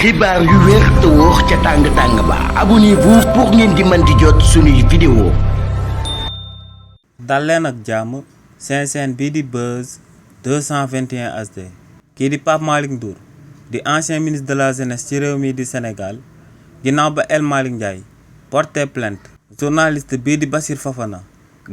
xibaar yu wér te wóor ca tàng-tàng ba abonnez-vous pour ngeen di mën di jot suñuy vidéo. dal leen ak jàmm seen chaîne bii di Buzz 221 HD kii di Pape Malick Ndour di ancien ministre de la jeunesse ci réew mi di Sénégal ginnaaw ba El Malick Ndiaye porté plainte journaliste bii di Bassir Fofana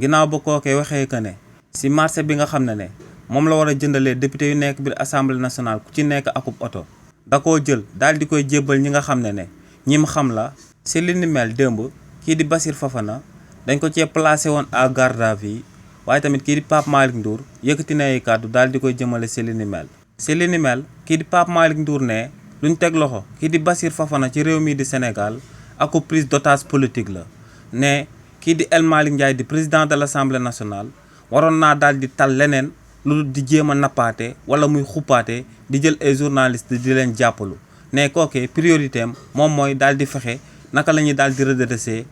ginnaaw ba kookee waxee que ne si marché bi nga xam ne moom la war a jëndalee député yu nekk biir assemblée nationale ku ci nekk akub oto da koo jël daal di koy jébbal ñi nga xam ne ñi mu xam la si li ni mel démb kii di Bassir Fofana dañ ko cee placé woon à garde à vue waaye tamit kii di Pape Malick Ndour yëkkati na ay kàddu daal di koy jëmale si li ni mel. si li ni mel kii di Pape Malick Ndour ne luñ teg loxo kii di Bassir Fofana ci réew mii di Sénégal aku prise d'otage politique la ne kii di El Malick Ndiaye di président de l'Assemblée nationale waroon naa daal di tal leneen lu di jéem a nappaate wala muy xuppaate di jël ay journalistes di leen jàppalu ne kookee priorité am moom mooy daal di fexe naka la ñuy daal di redresser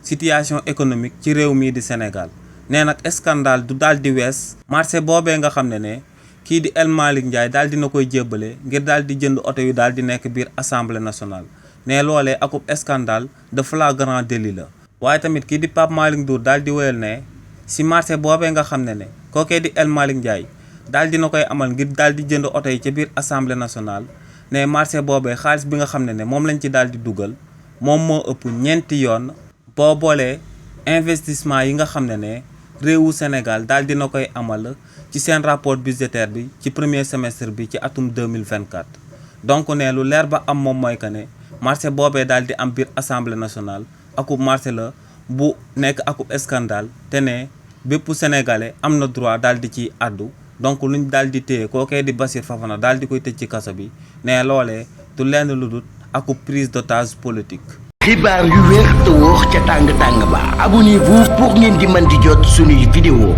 situation économique ci réew mii di Sénégal nee nag scandale du daal di wees marché boobee nga xam ne kii di El Malick Ndiaye daal dina koy jébbale ngir daal di jënd oto yu daal di nekk biir assemblée nationale ne loolee akub scandale de flagrant délit la. waaye tamit kii di Pape Malick Ndour daal di wéyal ne si marché boobee nga xam ne kookee di El Malick Ndiaye daal dina koy amal ngir daal di jënd oto yi ca biir assemblée nationale ne marché boobee xaalis bi nga xam ne moom lañ ci daal di dugal moom moo ëpp ñeenti yoon boo boolee investissement yi nga xam ne réewu Sénégal daal dina koy amal ci seen rapport budgétaire bi ci premier semestre bi ci atum 2024. donc ne lu leer ba am moom mooy que ne marché boobee daal di am biir assemblée nationale akub marché la bu nekk akub scandale te ne bépp sénégalais am na droit daal di ci àddu donc luñ daal di téye kookee di Bassir Fofana daal di koy tëj ci kaso bi ne loolee du lenn lu dul akub prise d'otage politique. xibaar yu wér te wóor ca tàng-tàng ba abonnez-vous pour ngeen di mën di jot suñuy vidéo.